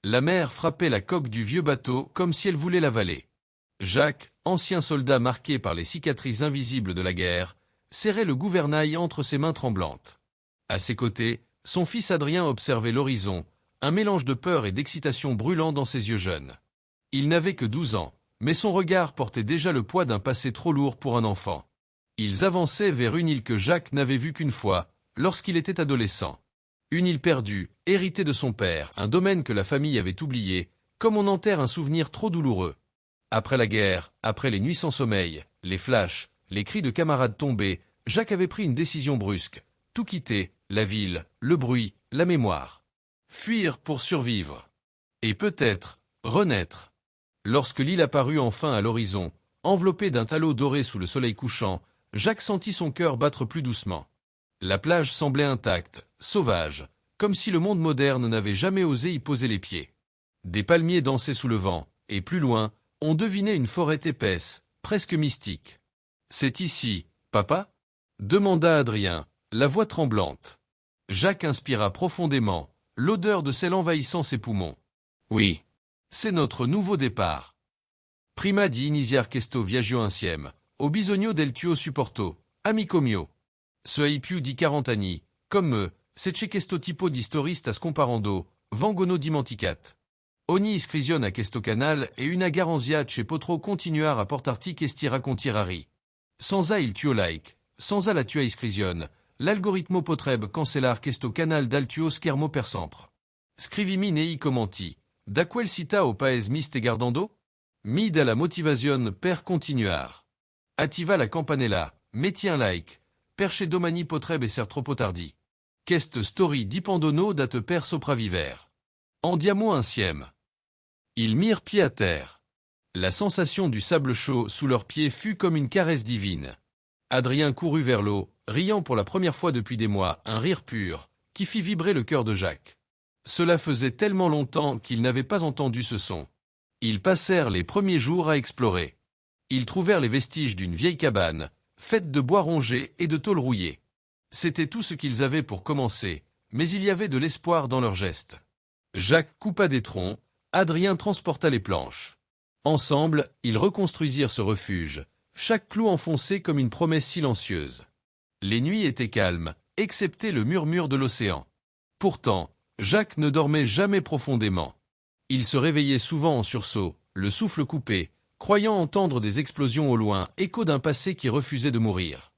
La mer frappait la coque du vieux bateau comme si elle voulait l'avaler. Jacques, ancien soldat marqué par les cicatrices invisibles de la guerre, serrait le gouvernail entre ses mains tremblantes. À ses côtés, son fils Adrien observait l'horizon, un mélange de peur et d'excitation brûlant dans ses yeux jeunes. Il n'avait que 12 ans, mais son regard portait déjà le poids d'un passé trop lourd pour un enfant. Ils avançaient vers une île que Jacques n'avait vue qu'une fois, lorsqu'il était adolescent. Une île perdue, héritée de son père, un domaine que la famille avait oublié, comme on enterre un souvenir trop douloureux. Après la guerre, après les nuits sans sommeil, les flashs, les cris de camarades tombés, Jacques avait pris une décision brusque. Tout quitter, la ville, le bruit, la mémoire. Fuir pour survivre. Et peut-être, renaître. Lorsque l'île apparut enfin à l'horizon, enveloppée d'un halo doré sous le soleil couchant, Jacques sentit son cœur battre plus doucement. La plage semblait intacte, sauvage, comme si le monde moderne n'avait jamais osé y poser les pieds. Des palmiers dansaient sous le vent, et plus loin, on devinait une forêt épaisse, presque mystique. « C'est ici, papa ?» demanda Adrien, la voix tremblante. Jacques inspira profondément, l'odeur de sel envahissant ses poumons. « Oui, c'est notre nouveau départ. Prima di iniziar questo viaggio insieme, au bisogno del tuo supporto, amico mio. Ce hai più di 40 anni, come se c'è questo tipo di storistas comparando, vengono dimenticat. Ogni iscrizione a questo canal e una garanzia che potrò continuare a portarti questi raccontirari. Senza il tuo like, senza la tua iscrizione, l'algoritmo potrebbe cancellar questo canal dal tuo schermo per sempre. Scrivimi nei commenti, da quel sita o paese mi stai guardando? Mi da la motivazione per continuar. Attiva la campanella, metti un like, perché domani potrebbe essere troppo tardi. Queste story dipendono da te per sopravvivere. Andiamo insieme. Ils mirent pied à terre. La sensation du sable chaud sous leurs pieds fut comme une caresse divine. Adrien courut vers l'eau, riant pour la première fois depuis des mois, un rire pur, qui fit vibrer le cœur de Jacques. Cela faisait tellement longtemps qu'il n'avait pas entendu ce son. Ils passèrent les premiers jours à explorer. Ils trouvèrent les vestiges d'une vieille cabane, faite de bois rongé et de tôle rouillée. C'était tout ce qu'ils avaient pour commencer, mais il y avait de l'espoir dans leurs gestes. Jacques coupa des troncs, Adrien transporta les planches. Ensemble, ils reconstruisirent ce refuge, chaque clou enfoncé comme une promesse silencieuse. Les nuits étaient calmes, excepté le murmure de l'océan. Pourtant, Jacques ne dormait jamais profondément. Il se réveillait souvent en sursaut, le souffle coupé, croyant entendre des explosions au loin, écho d'un passé qui refusait de mourir.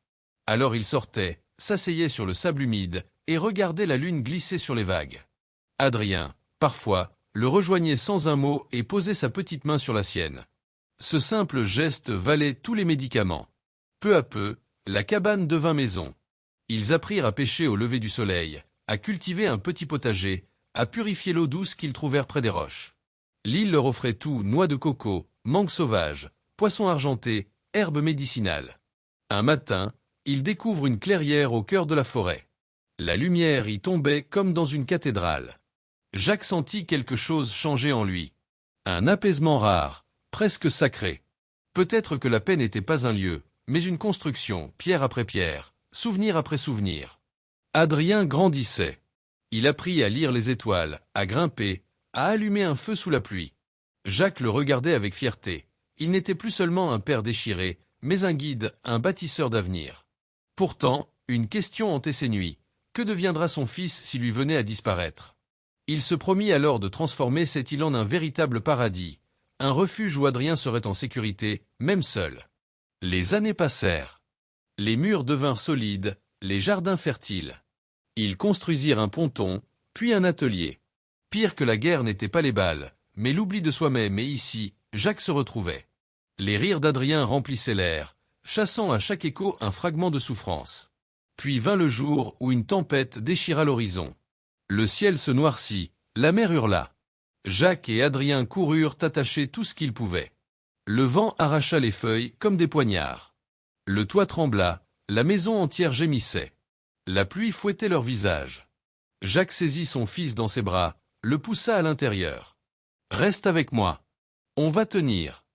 Alors il sortait, s'asseyait sur le sable humide, et regardait la lune glisser sur les vagues. Adrien, parfois, le rejoignait sans un mot et posait sa petite main sur la sienne. Ce simple geste valait tous les médicaments. Peu à peu, la cabane devint maison. Ils apprirent à pêcher au lever du soleil, à cultiver un petit potager, à purifier l'eau douce qu'ils trouvèrent près des roches. L'île leur offrait tout, noix de coco, mangue sauvage, poissons argentés, herbes médicinales. Un matin, ils découvrent une clairière au cœur de la forêt. La lumière y tombait comme dans une cathédrale. Jacques sentit quelque chose changer en lui. Un apaisement rare, presque sacré. Peut-être que la paix n'était pas un lieu, mais une construction, pierre après pierre, souvenir après souvenir. Adrien grandissait. Il apprit à lire les étoiles, à grimper, à allumer un feu sous la pluie. Jacques le regardait avec fierté. Il n'était plus seulement un père déchiré, mais un guide, un bâtisseur d'avenir. Pourtant, une question hantait ses nuits. Que deviendra son fils s'il lui venait à disparaître? Il se promit alors de transformer cette île en un véritable paradis, un refuge où Adrien serait en sécurité, même seul. Les années passèrent. Les murs devinrent solides, les jardins fertiles. Ils construisirent un ponton, puis un atelier. Pire que la guerre n'était pas les balles, mais l'oubli de soi-même, et ici, Jacques se retrouvait. Les rires d'Adrien remplissaient l'air, chassant à chaque écho un fragment de souffrance. Puis vint le jour où une tempête déchira l'horizon. Le ciel se noircit, la mer hurla. Jacques et Adrien coururent attacher tout ce qu'ils pouvaient. Le vent arracha les feuilles comme des poignards. Le toit trembla, la maison entière gémissait. La pluie fouettait leur visage. Jacques saisit son fils dans ses bras, le poussa à l'intérieur. « Reste avec moi. On va tenir. »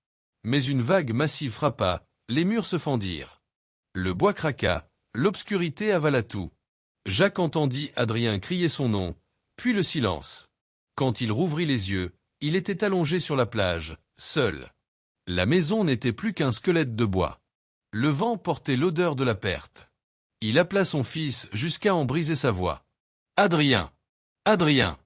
Mais une vague massive frappa, les murs se fendirent. Le bois craqua, l'obscurité avala tout. Jacques entendit Adrien crier son nom, puis le silence. Quand il rouvrit les yeux, il était allongé sur la plage, seul. La maison n'était plus qu'un squelette de bois. Le vent portait l'odeur de la perte. Il appela son fils jusqu'à en briser sa voix. « Adrien! Adrien !»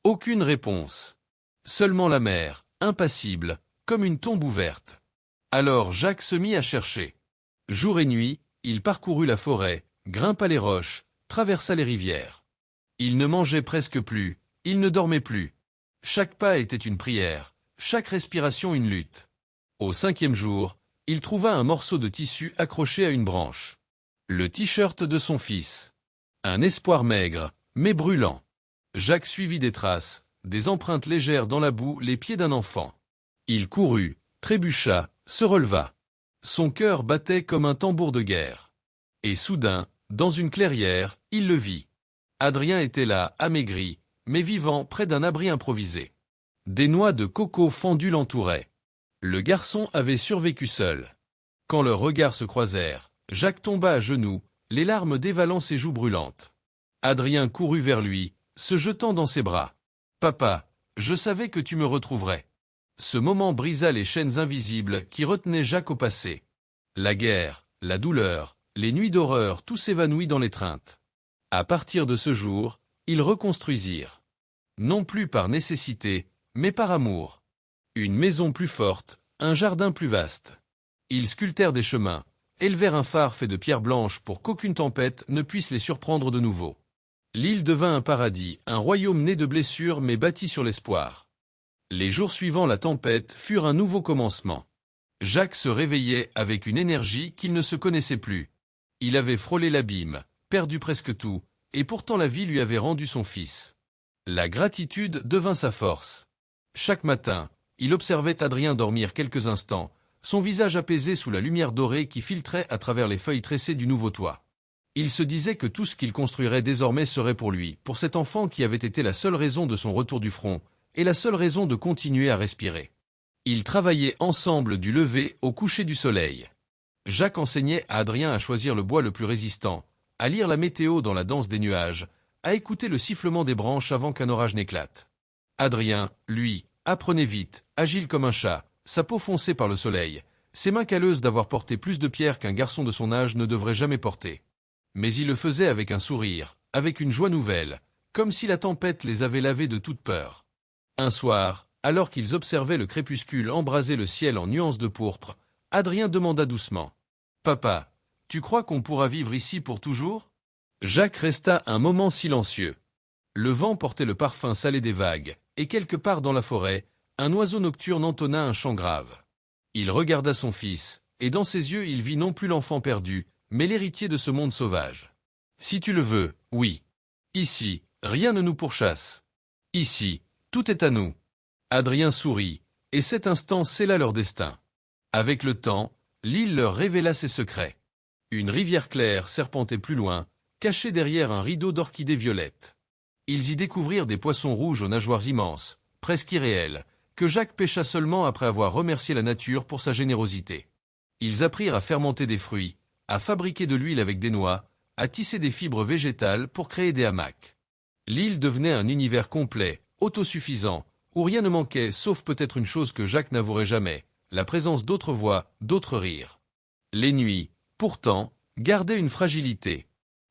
Aucune réponse. Seulement la mer, impassible, comme une tombe ouverte. Alors Jacques se mit à chercher. Jour et nuit, il parcourut la forêt, grimpa les roches, traversa les rivières. Il ne mangeait presque plus, il ne dormait plus. Chaque pas était une prière, chaque respiration une lutte. Au 5e jour, il trouva un morceau de tissu accroché à une branche. Le t-shirt de son fils. Un espoir maigre, mais brûlant. Jacques suivit des traces, des empreintes légères dans la boue, les pieds d'un enfant. Il courut, trébucha, se releva. Son cœur battait comme un tambour de guerre. Et soudain, dans une clairière, il le vit. Adrien était là, amaigri, mais vivant près d'un abri improvisé. Des noix de coco fendues l'entouraient. Le garçon avait survécu seul. Quand leurs regards se croisèrent, Jacques tomba à genoux, les larmes dévalant ses joues brûlantes. Adrien courut vers lui, se jetant dans ses bras. « Papa, je savais que tu me retrouverais. » Ce moment brisa les chaînes invisibles qui retenaient Jacques au passé. La guerre, la douleur, les nuits d'horreur, tout s'évanouit dans l'étreinte. À partir de ce jour, ils reconstruisirent. Non plus par nécessité, mais par amour. Une maison plus forte, un jardin plus vaste. Ils sculptèrent des chemins, élevèrent un phare fait de pierres blanches pour qu'aucune tempête ne puisse les surprendre de nouveau. L'île devint un paradis, un royaume né de blessures mais bâti sur l'espoir. Les jours suivant la tempête furent un nouveau commencement. Jacques se réveillait avec une énergie qu'il ne se connaissait plus. Il avait frôlé l'abîme, perdu presque tout, et pourtant la vie lui avait rendu son fils. La gratitude devint sa force. Chaque matin, il observait Adrien dormir quelques instants, son visage apaisé sous la lumière dorée qui filtrait à travers les feuilles tressées du nouveau toit. Il se disait que tout ce qu'il construirait désormais serait pour lui, pour cet enfant qui avait été la seule raison de son retour du front, et la seule raison de continuer à respirer. Ils travaillaient ensemble du lever au coucher du soleil. Jacques enseignait à Adrien à choisir le bois le plus résistant, à lire la météo dans la danse des nuages, à écouter le sifflement des branches avant qu'un orage n'éclate. Adrien, lui, apprenait vite, agile comme un chat, sa peau foncée par le soleil, ses mains calleuses d'avoir porté plus de pierres qu'un garçon de son âge ne devrait jamais porter. Mais il le faisait avec un sourire, avec une joie nouvelle, comme si la tempête les avait lavés de toute peur. Un soir, alors qu'ils observaient le crépuscule embraser le ciel en nuances de pourpre, Adrien demanda doucement. « Papa, tu crois qu'on pourra vivre ici pour toujours ?» Jacques resta un moment silencieux. Le vent portait le parfum salé des vagues, et quelque part dans la forêt, un oiseau nocturne entonna un chant grave. Il regarda son fils, et dans ses yeux il vit non plus l'enfant perdu, mais l'héritier de ce monde sauvage. « Si tu le veux, oui. Ici, rien ne nous pourchasse. Ici, tout est à nous. » Adrien sourit, et cet instant scella leur destin. Avec le temps, l'île leur révéla ses secrets. Une rivière claire serpentait plus loin, cachée derrière un rideau d'orchidées violettes. Ils y découvrirent des poissons rouges aux nageoires immenses, presque irréels, que Jacques pêcha seulement après avoir remercié la nature pour sa générosité. Ils apprirent à fermenter des fruits, à fabriquer de l'huile avec des noix, à tisser des fibres végétales pour créer des hamacs. L'île devenait un univers complet, autosuffisant, où rien ne manquait sauf peut-être une chose que Jacques n'avouerait jamais, la présence d'autres voix, d'autres rires. Les nuits, pourtant, gardaient une fragilité.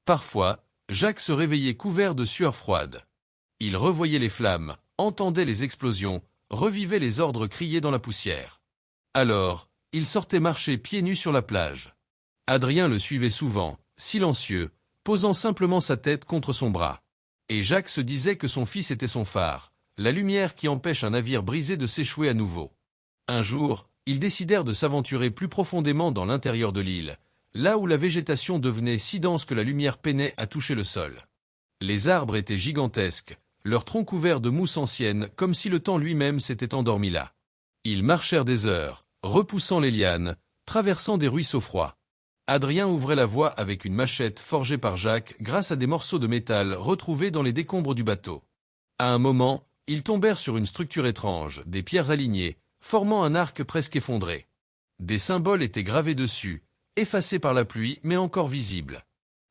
Parfois, Jacques se réveillait couvert de sueur froide. Il revoyait les flammes, entendait les explosions, revivait les ordres criés dans la poussière. Alors, il sortait marcher pieds nus sur la plage. Adrien le suivait souvent, silencieux, posant simplement sa tête contre son bras. Et Jacques se disait que son fils était son phare, la lumière qui empêche un navire brisé de s'échouer à nouveau. Un jour, ils décidèrent de s'aventurer plus profondément dans l'intérieur de l'île, là où la végétation devenait si dense que la lumière peinait à toucher le sol. Les arbres étaient gigantesques, leurs troncs couverts de mousse ancienne, comme si le temps lui-même s'était endormi là. Ils marchèrent des heures, repoussant les lianes, traversant des ruisseaux froids. Adrien ouvrait la voie avec une machette forgée par Jacques grâce à des morceaux de métal retrouvés dans les décombres du bateau. À un moment, ils tombèrent sur une structure étrange, des pierres alignées, formant un arc presque effondré. Des symboles étaient gravés dessus, effacés par la pluie mais encore visibles.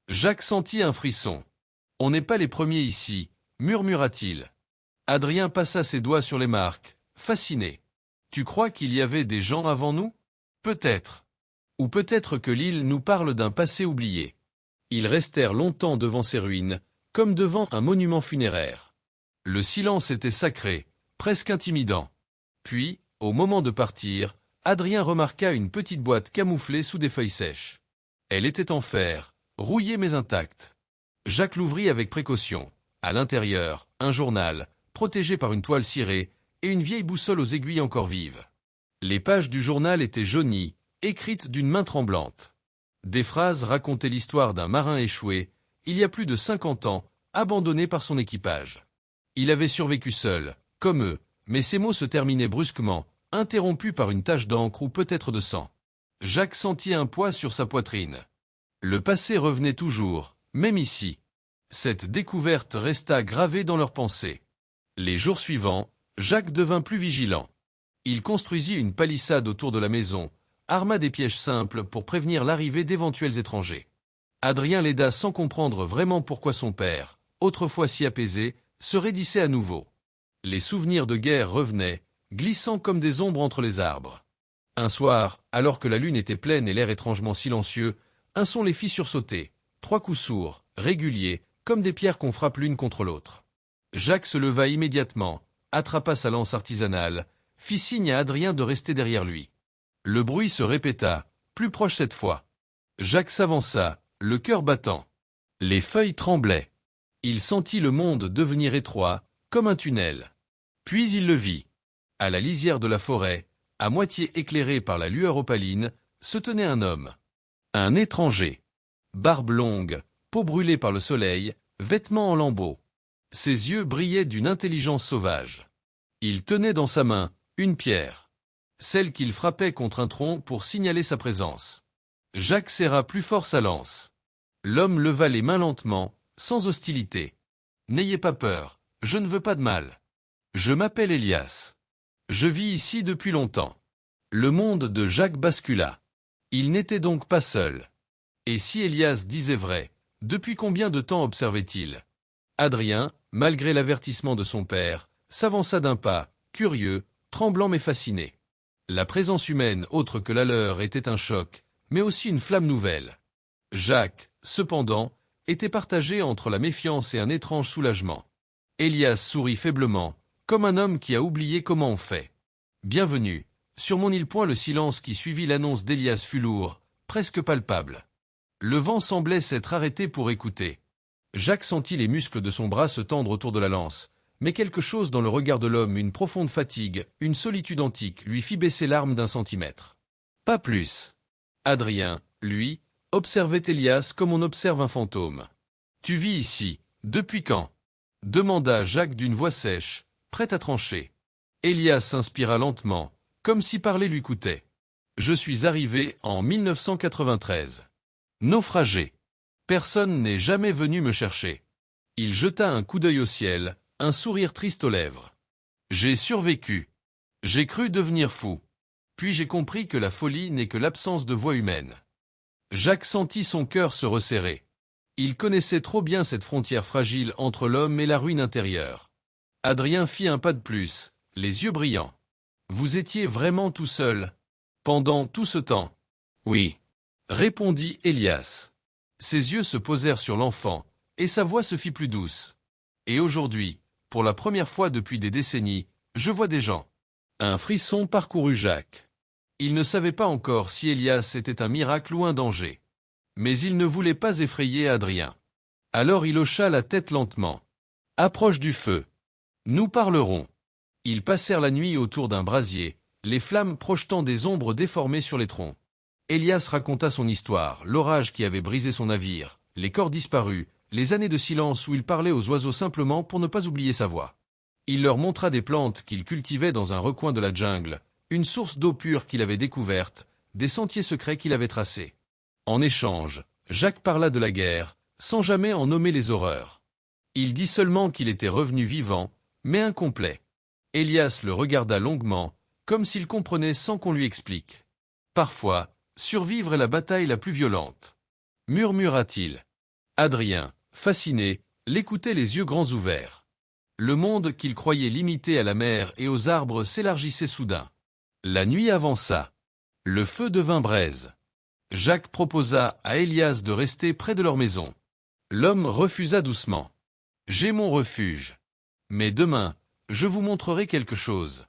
Jacques sentit un frisson. « On n'est pas les premiers ici », murmura-t-il. Adrien passa ses doigts sur les marques, fasciné. Tu crois qu'il y avait des gens avant nous? Peut-être. Ou peut-être que l'île nous parle d'un passé oublié. Ils restèrent longtemps devant ces ruines, comme devant un monument funéraire. Le silence était sacré, presque intimidant. Puis, au moment de partir, Adrien remarqua une petite boîte camouflée sous des feuilles sèches. Elle était en fer, rouillée mais intacte. Jacques l'ouvrit avec précaution. À l'intérieur, un journal, protégé par une toile cirée, et une vieille boussole aux aiguilles encore vives. Les pages du journal étaient jaunies, écrites d'une main tremblante. Des phrases racontaient l'histoire d'un marin échoué, il y a plus de 50 ans, abandonné par son équipage. Il avait survécu seul, comme eux, mais ces mots se terminaient brusquement, interrompus par une tache d'encre ou peut-être de sang. Jacques sentit un poids sur sa poitrine. Le passé revenait toujours, même ici. Cette découverte resta gravée dans leurs pensées. Les jours suivants, Jacques devint plus vigilant. Il construisit une palissade autour de la maison, arma des pièges simples pour prévenir l'arrivée d'éventuels étrangers. Adrien l'aida sans comprendre vraiment pourquoi son père, autrefois si apaisé, se raidissait à nouveau. Les souvenirs de guerre revenaient, glissant comme des ombres entre les arbres. Un soir, alors que la lune était pleine et l'air étrangement silencieux, un son les fit sursauter, 3 coups sourds, réguliers, comme des pierres qu'on frappe l'une contre l'autre. Jacques se leva immédiatement, attrapa sa lance artisanale, fit signe à Adrien de rester derrière lui. Le bruit se répéta, plus proche cette fois. Jacques s'avança, le cœur battant. Les feuilles tremblaient. Il sentit le monde devenir étroit, comme un tunnel. Puis il le vit. À la lisière de la forêt, à moitié éclairé par la lueur opaline, se tenait un homme. Un étranger. Barbe longue, peau brûlée par le soleil, vêtements en lambeaux. Ses yeux brillaient d'une intelligence sauvage. Il tenait dans sa main une pierre. Celle qu'il frappait contre un tronc pour signaler sa présence. Jacques serra plus fort sa lance. L'homme leva les mains lentement, sans hostilité. « N'ayez pas peur, je ne veux pas de mal. Je m'appelle Elias. Je vis ici depuis longtemps. » Le monde de Jacques bascula. Il n'était donc pas seul. Et si Elias disait vrai, depuis combien de temps observait-il? Adrien, malgré l'avertissement de son père, s'avança d'un pas, curieux, tremblant mais fasciné. La présence humaine autre que la leur était un choc, mais aussi une flamme nouvelle. Jacques, cependant, était partagé entre la méfiance et un étrange soulagement. Elias sourit faiblement, comme un homme qui a oublié comment on fait. « Bienvenue. » Sur mon île point le silence qui suivit l'annonce d'Elias fut lourd, presque palpable. Le vent semblait s'être arrêté pour écouter. Jacques sentit les muscles de son bras se tendre autour de la lance, mais quelque chose dans le regard de l'homme, une profonde fatigue, une solitude antique, lui fit baisser l'arme d'un centimètre. Pas plus. Adrien, lui, observait Elias comme on observe un fantôme. « Tu vis ici, depuis quand ?» demanda Jacques d'une voix sèche, prête à trancher. Elias s'inspira lentement, comme si parler lui coûtait. « Je suis arrivé en 1993. Naufragé. Personne n'est jamais venu me chercher. » Il jeta un coup d'œil au ciel, un sourire triste aux lèvres. « J'ai survécu. J'ai cru devenir fou. Puis j'ai compris que la folie n'est que l'absence de voix humaine. » Jacques sentit son cœur se resserrer. Il connaissait trop bien cette frontière fragile entre l'homme et la ruine intérieure. Adrien fit un pas de plus, les yeux brillants. « Vous étiez vraiment tout seul, pendant tout ce temps? » « Oui, » répondit Elias. Ses yeux se posèrent sur l'enfant, et sa voix se fit plus douce. « Et aujourd'hui, pour la première fois depuis des décennies, je vois des gens. » Un frisson parcourut Jacques. Il ne savait pas encore si Elias était un miracle ou un danger. Mais il ne voulait pas effrayer Adrien. Alors il hocha la tête lentement. « Approche du feu. Nous parlerons. » Ils passèrent la nuit autour d'un brasier, les flammes projetant des ombres déformées sur les troncs. Elias raconta son histoire, l'orage qui avait brisé son navire, les corps disparus, les années de silence où il parlait aux oiseaux simplement pour ne pas oublier sa voix. Il leur montra des plantes qu'il cultivait dans un recoin de la jungle, une source d'eau pure qu'il avait découverte, des sentiers secrets qu'il avait tracés. En échange, Jacques parla de la guerre, sans jamais en nommer les horreurs. Il dit seulement qu'il était revenu vivant, mais incomplet. Elias le regarda longuement, comme s'il comprenait sans qu'on lui explique. Parfois, survivre est la bataille la plus violente. Murmura-t-il. Adrien, fasciné, l'écoutait les yeux grands ouverts. Le monde qu'il croyait limité à la mer et aux arbres s'élargissait soudain. La nuit avança. Le feu devint braise. Jacques proposa à Elias de rester près de leur maison. L'homme refusa doucement. « J'ai mon refuge. Mais demain, je vous montrerai quelque chose.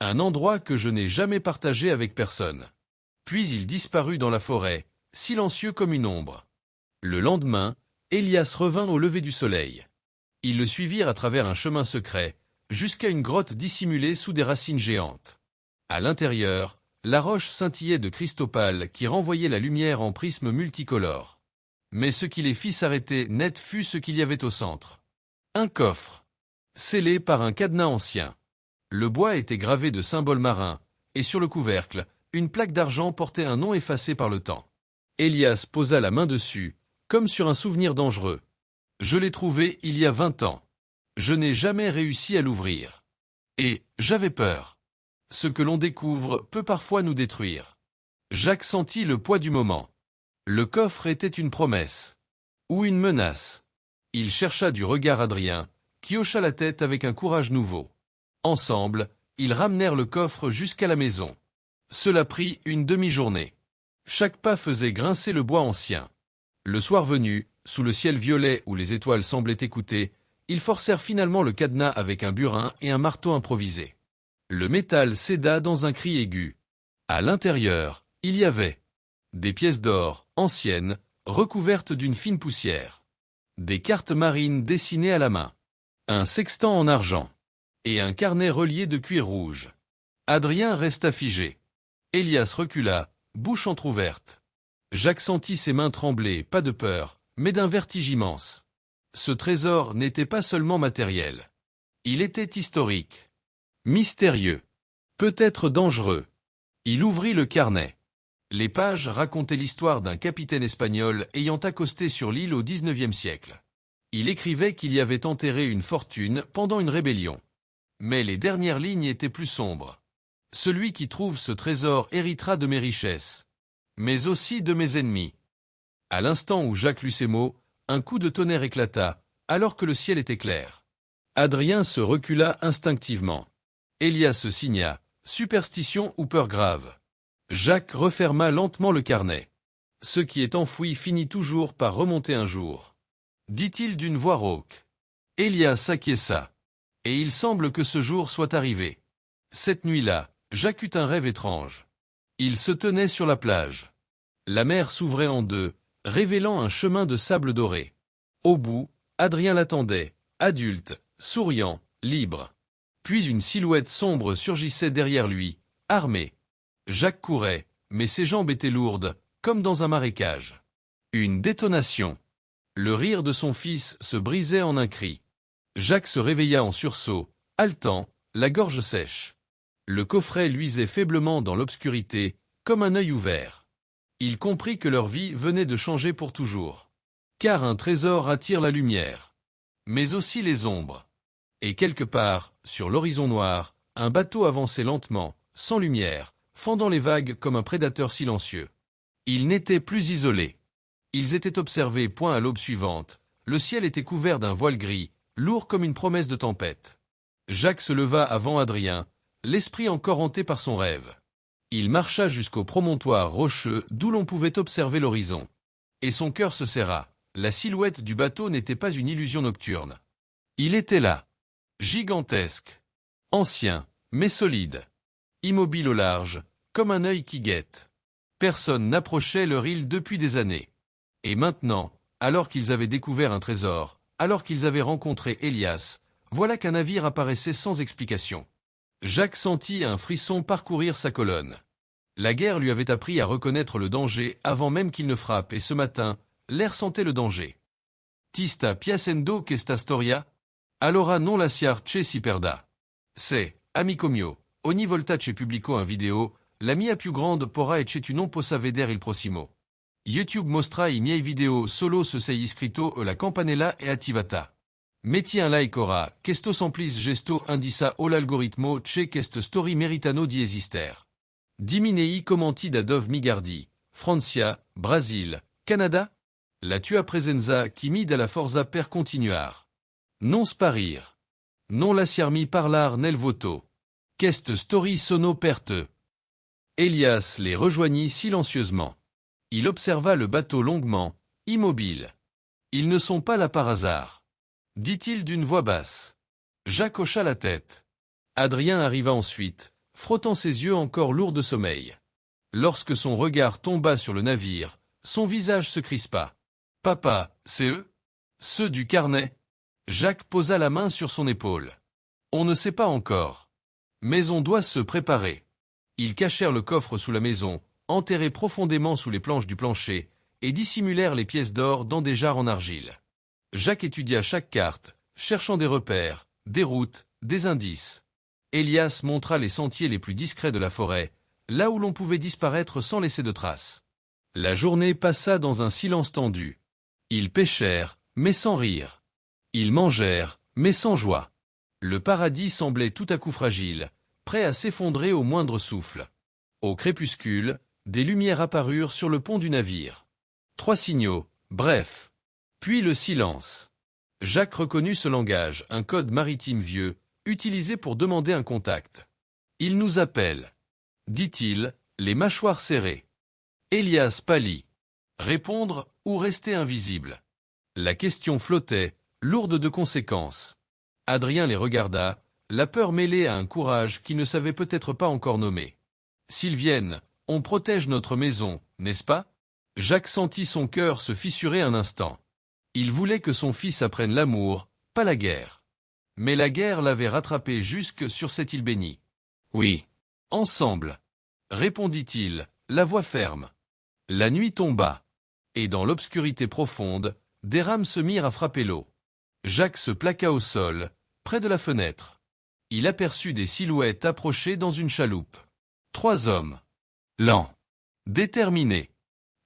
Un endroit que je n'ai jamais partagé avec personne. » Puis il disparut dans la forêt, silencieux comme une ombre. Le lendemain, Elias revint au lever du soleil. Ils le suivirent à travers un chemin secret, jusqu'à une grotte dissimulée sous des racines géantes. À l'intérieur, la roche scintillait de cristopales qui renvoyaient la lumière en prismes multicolores. Mais ce qui les fit s'arrêter net fut ce qu'il y avait au centre. Un coffre, scellé par un cadenas ancien. Le bois était gravé de symboles marins, et sur le couvercle, une plaque d'argent portait un nom effacé par le temps. Elias posa la main dessus, comme sur un souvenir dangereux. « Je l'ai trouvé il y a 20 ans. Je n'ai jamais réussi à l'ouvrir. Et j'avais peur. Ce que l'on découvre peut parfois nous détruire. » Jacques sentit le poids du moment. Le coffre était une promesse. Ou une menace. Il chercha du regard Adrien, qui hocha la tête avec un courage nouveau. Ensemble, ils ramenèrent le coffre jusqu'à la maison. Cela prit une demi-journée. Chaque pas faisait grincer le bois ancien. Le soir venu, sous le ciel violet où les étoiles semblaient écouter, ils forcèrent finalement le cadenas avec un burin et un marteau improvisé. Le métal céda dans un cri aigu. À l'intérieur, il y avait des pièces d'or, anciennes, recouvertes d'une fine poussière. Des cartes marines dessinées à la main. Un sextant en argent. Et un carnet relié de cuir rouge. Adrien resta figé. Elias recula, bouche entr'ouverte. Jacques sentit ses mains trembler, pas de peur, mais d'un vertige immense. Ce trésor n'était pas seulement matériel. Il était historique. Mystérieux. Peut-être dangereux. Il ouvrit le carnet. Les pages racontaient l'histoire d'un capitaine espagnol ayant accosté sur l'île au XIXe siècle. Il écrivait qu'il y avait enterré une fortune pendant une rébellion. Mais les dernières lignes étaient plus sombres. Celui qui trouve ce trésor héritera de mes richesses, mais aussi de mes ennemis. À l'instant où Jacques lut ces mots, un coup de tonnerre éclata, alors que le ciel était clair. Adrien se recula instinctivement. Elias se signa, superstition ou peur grave. Jacques referma lentement le carnet. Ce qui est enfoui finit toujours par remonter un jour, dit-il d'une voix rauque. Elias acquiesça. Et il semble que ce jour soit arrivé. Cette nuit-là, Jacques eut un rêve étrange. Il se tenait sur la plage. La mer s'ouvrait en deux, révélant un chemin de sable doré. Au bout, Adrien l'attendait, adulte, souriant, libre. Puis une silhouette sombre surgissait derrière lui, armée. Jacques courait, mais ses jambes étaient lourdes, comme dans un marécage. Une détonation. Le rire de son fils se brisait en un cri. Jacques se réveilla en sursaut, haletant, la gorge sèche. Le coffret luisait faiblement dans l'obscurité, comme un œil ouvert. Il comprit que leur vie venait de changer pour toujours. Car un trésor attire la lumière. Mais aussi les ombres. Et quelque part, sur l'horizon noir, un bateau avançait lentement, sans lumière, fendant les vagues comme un prédateur silencieux. Ils n'étaient plus isolés. Ils étaient observés point à l'aube suivante. Le ciel était couvert d'un voile gris, lourd comme une promesse de tempête. Jacques se leva avant Adrien, l'esprit encore hanté par son rêve. Il marcha jusqu'au promontoire rocheux d'où l'on pouvait observer l'horizon. Et son cœur se serra. La silhouette du bateau n'était pas une illusion nocturne. Il était là, gigantesque, ancien, mais solide, immobile au large, comme un œil qui guette. Personne n'approchait leur île depuis des années. Et maintenant, alors qu'ils avaient découvert un trésor, alors qu'ils avaient rencontré Elias, voilà qu'un navire apparaissait sans explication. Jacques sentit un frisson parcourir sa colonne. La guerre lui avait appris à reconnaître le danger avant même qu'il ne frappe, et ce matin, l'air sentait le danger. Tista piacendo questa storia? Allora non lasciarci si perda. C'est, amico mio, ogni volta che pubblico un video, la mia più grande porra e che tu non possa vedere il prossimo. YouTube mostra i miei video solo se sei iscritto alla campanella e attivata. Metti un like ora, questo semplice gesto indica all'algoritmo che queste storie meritano di esistere. Diminei commenti da Dov Migardi, Francia, Brasil, Canada? La tua presenza qui mi dalla forza per continuar. Non sparir. Non lasciarmi parlar nel voto. Qu'est story sono perte. Elias les rejoignit silencieusement. Il observa le bateau longuement, immobile. Ils ne sont pas là par hasard, dit-il d'une voix basse. Jacques hocha la tête. Adrien arriva ensuite, frottant ses yeux encore lourds de sommeil. Lorsque son regard tomba sur le navire, son visage se crispa. « Papa, c'est eux? Ceux du carnet ?» Jacques posa la main sur son épaule. « On ne sait pas encore. Mais on doit se préparer. » Ils cachèrent le coffre sous la maison, enterré profondément sous les planches du plancher, et dissimulèrent les pièces d'or dans des jarres en argile. Jacques étudia chaque carte, cherchant des repères, des routes, des indices. Elias montra les sentiers les plus discrets de la forêt, là où l'on pouvait disparaître sans laisser de traces. La journée passa dans un silence tendu. Ils pêchèrent, mais sans rire. Ils mangèrent, mais sans joie. Le paradis semblait tout à coup fragile, prêt à s'effondrer au moindre souffle. Au crépuscule, des lumières apparurent sur le pont du navire. 3 signaux, bref. Puis le silence. Jacques reconnut ce langage, un code maritime vieux, utilisé pour demander un contact. « Il nous appelle », dit-il, les mâchoires serrées. Elias pâlit. Répondre ou rester invisible? La question flottait, lourde de conséquences. Adrien les regarda, la peur mêlée à un courage qu'il ne savait peut-être pas encore nommer. « S'ils viennent, on protège notre maison, n'est-ce pas ?» Jacques sentit son cœur se fissurer un instant. Il voulait que son fils apprenne l'amour, pas la guerre. Mais la guerre l'avait rattrapé jusque sur cette île bénie. « Oui. Ensemble », répondit-il, la voix ferme. La nuit tomba. Et dans l'obscurité profonde, des rames se mirent à frapper l'eau. Jacques se plaqua au sol, près de la fenêtre. Il aperçut des silhouettes approcher dans une chaloupe. 3 hommes. Lents. Déterminés.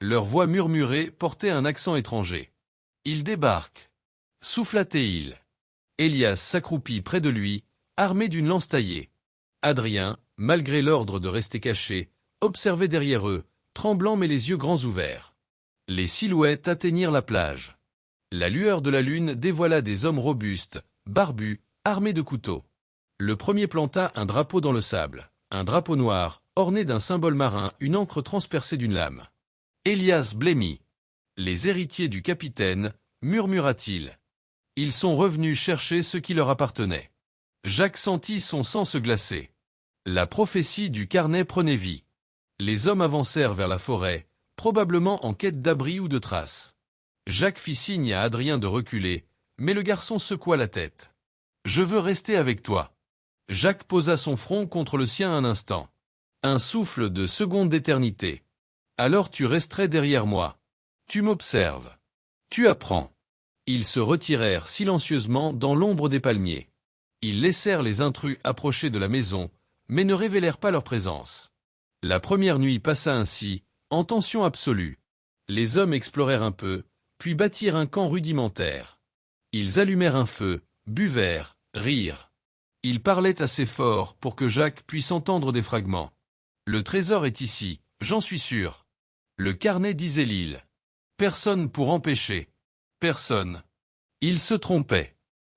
Leur voix murmurée portait un accent étranger. Ils débarquent. Souffla-t-il. Elias s'accroupit près de lui, armé d'une lance taillée. Adrien, malgré l'ordre de rester caché, observait derrière eux, tremblant mais les yeux grands ouverts. Les silhouettes atteignirent la plage. La lueur de la lune dévoila des hommes robustes, barbus, armés de couteaux. Le premier planta un drapeau dans le sable, un drapeau noir, orné d'un symbole marin, une encre transpercée d'une lame. Elias blêmit. Les héritiers du capitaine, murmura-t-il. Ils sont revenus chercher ce qui leur appartenait. Jacques sentit son sang se glacer. La prophétie du carnet prenait vie. Les hommes avancèrent vers la forêt, probablement en quête d'abri ou de traces. Jacques fit signe à Adrien de reculer, mais le garçon secoua la tête. « Je veux rester avec toi. » Jacques posa son front contre le sien un instant. Un souffle de seconde d'éternité. « Alors tu resterais derrière moi. Tu m'observes. Tu apprends. » Ils se retirèrent silencieusement dans l'ombre des palmiers. Ils laissèrent les intrus approcher de la maison, mais ne révélèrent pas leur présence. La première nuit passa ainsi, en tension absolue. Les hommes explorèrent un peu, puis bâtirent un camp rudimentaire. Ils allumèrent un feu, buvèrent, rirent. Ils parlaient assez fort pour que Jacques puisse entendre des fragments. « Le trésor est ici, j'en suis sûr. » Le carnet disait l'île. Personne pour empêcher. Personne. Il se trompait.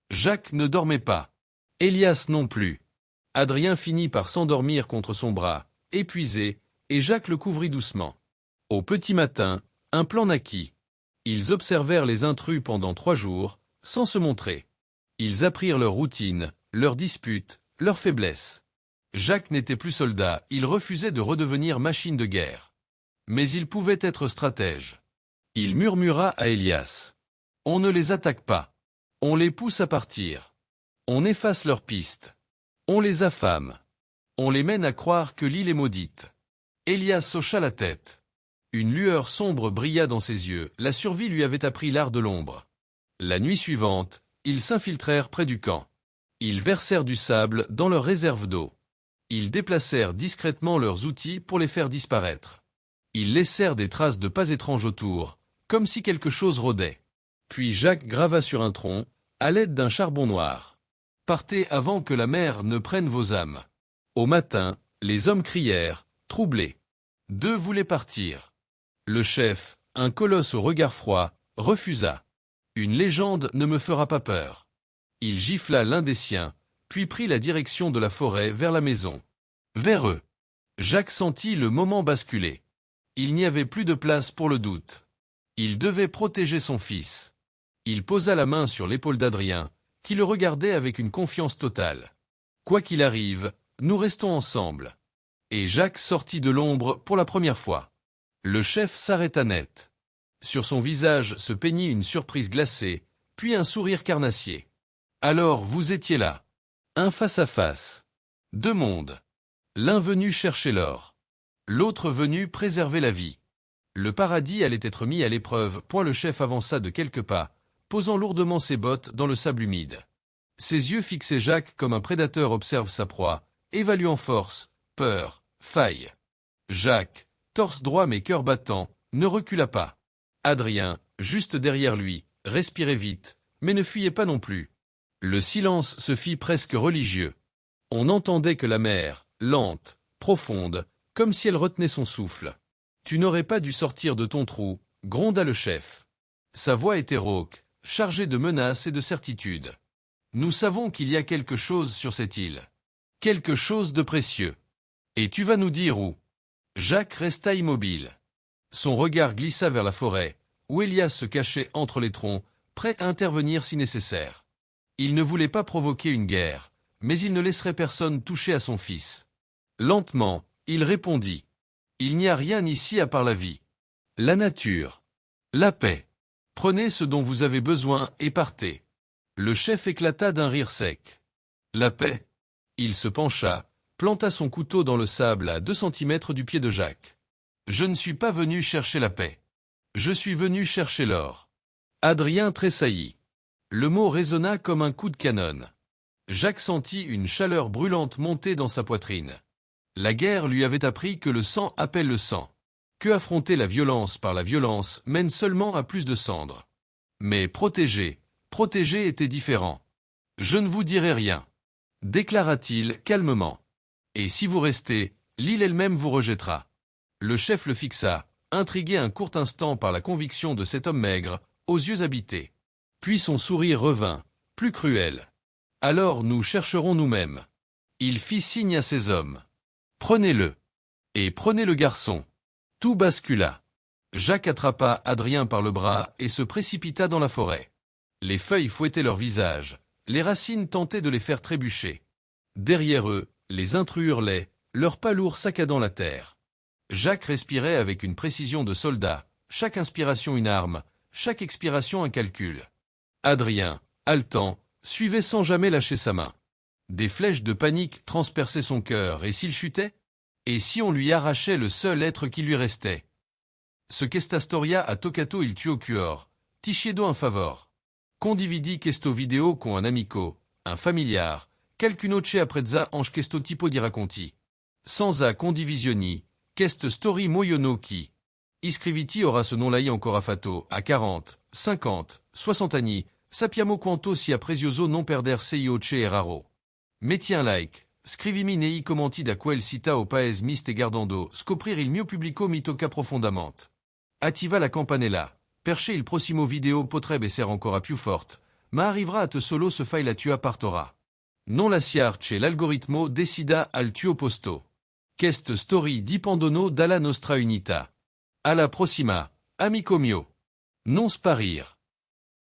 Jacques ne dormait pas. Elias non plus. Adrien finit par s'endormir contre son bras, épuisé, et Jacques le couvrit doucement. Au petit matin, un plan naquit. Ils observèrent les intrus pendant 3 jours, sans se montrer. Ils apprirent leur routine, leurs disputes, leurs faiblesses. Jacques n'était plus soldat, il refusait de redevenir machine de guerre. Mais il pouvait être stratège. Il murmura à Elias. « On ne les attaque pas. On les pousse à partir. On efface leurs pistes. On les affame. On les mène à croire que l'île est maudite. » Elias hocha la tête. Une lueur sombre brilla dans ses yeux, la survie lui avait appris l'art de l'ombre. La nuit suivante, ils s'infiltrèrent près du camp. Ils versèrent du sable dans leur réserve d'eau. Ils déplacèrent discrètement leurs outils pour les faire disparaître. Ils laissèrent des traces de pas étranges autour, comme si quelque chose rôdait. Puis Jacques grava sur un tronc, à l'aide d'un charbon noir. « Partez avant que la mer ne prenne vos âmes. » Au matin, les hommes crièrent, troublés. 2 voulaient partir. Le chef, un colosse au regard froid, refusa. « Une légende ne me fera pas peur. Il gifla l'un des siens, puis prit la direction de la forêt vers la maison. Vers eux. Jacques sentit le moment basculer. Il n'y avait plus de place pour le doute. Il devait protéger son fils. Il posa la main sur l'épaule d'Adrien, qui le regardait avec une confiance totale. Quoi qu'il arrive, nous restons ensemble. Et Jacques sortit de l'ombre pour la première fois. Le chef s'arrêta net. Sur son visage se peignit une surprise glacée, puis un sourire carnassier. Alors vous étiez là. Un face-à-face. Deux mondes. L'un venu chercher l'or. L'autre venu préserver la vie. Le paradis allait être mis à l'épreuve, point le chef avança de quelques pas, posant lourdement ses bottes dans le sable humide. Ses yeux fixaient Jacques comme un prédateur observe sa proie, évaluant force, peur, faille. Jacques, torse droit mais cœur battant, ne recula pas. Adrien, juste derrière lui, respirait vite, mais ne fuyait pas non plus. Le silence se fit presque religieux. On n'entendait que la mer, lente, profonde, comme si elle retenait son souffle. « Tu n'aurais pas dû sortir de ton trou », gronda le chef. Sa voix était rauque, chargée de menaces et de certitudes. « Nous savons qu'il y a quelque chose sur cette île. Quelque chose de précieux. Et tu vas nous dire où ?» Jacques resta immobile. Son regard glissa vers la forêt, où Elias se cachait entre les troncs, prêt à intervenir si nécessaire. Il ne voulait pas provoquer une guerre, mais il ne laisserait personne toucher à son fils. Lentement, il répondit. Il n'y a rien ici à part la vie. La nature. La paix. Prenez ce dont vous avez besoin et partez. Le chef éclata d'un rire sec. La paix. Il se pencha, planta son couteau dans le sable à 2 centimètres du pied de Jacques. Je ne suis pas venu chercher la paix. Je suis venu chercher l'or. Adrien tressaillit. Le mot résonna comme un coup de canon. Jacques sentit une chaleur brûlante monter dans sa poitrine. La guerre lui avait appris que le sang appelle le sang, que affronter la violence par la violence mène seulement à plus de cendres. Mais protéger était différent. Je ne vous dirai rien, déclara-t-il calmement. Et si vous restez, l'île elle-même vous rejettera. Le chef le fixa, intrigué un court instant par la conviction de cet homme maigre, aux yeux habités. Puis son sourire revint, plus cruel. Alors nous chercherons nous-mêmes. Il fit signe à ses hommes. Prenez-le. Et prenez le garçon. Tout bascula. Jacques attrapa Adrien par le bras et se précipita dans la forêt. Les feuilles fouettaient leur visage, les racines tentaient de les faire trébucher. Derrière eux, les intrus hurlaient, leurs pas lourds saccadant la terre. Jacques respirait avec une précision de soldat, chaque inspiration une arme, chaque expiration un calcul. Adrien, haletant, suivait sans jamais lâcher sa main. Des flèches de panique transperçaient son cœur, et s'il chutait? Et si on lui arrachait le seul être qui lui restait? Ce qu'estastoria a toccato il tuo cuor, ticiedo in favor. Condividi questo video con un amico, un familiar, qualcunoce apprezza anche questo tipo di racconti. Senza condivisioni, queste story muoiono chi. Iscriviti ora se non l'hai ancora fatto, a 40, 50, 60 anni, sappiamo quanto sia prezioso non perdersi ioce e raro. Metti un like, scrivimi nei commenti da quel sita o paese miste guardando, scoprir il mio pubblico mi tocca profondamente. Attiva la campanella, perché il prossimo video potrebbe essere ancora più forte, ma arriverà a te solo se fai la tua partora. Non lasciarci l'algoritmo decida al tuo posto. Queste story dipendono dalla nostra unità. Alla prossima, amico mio. Non sparir.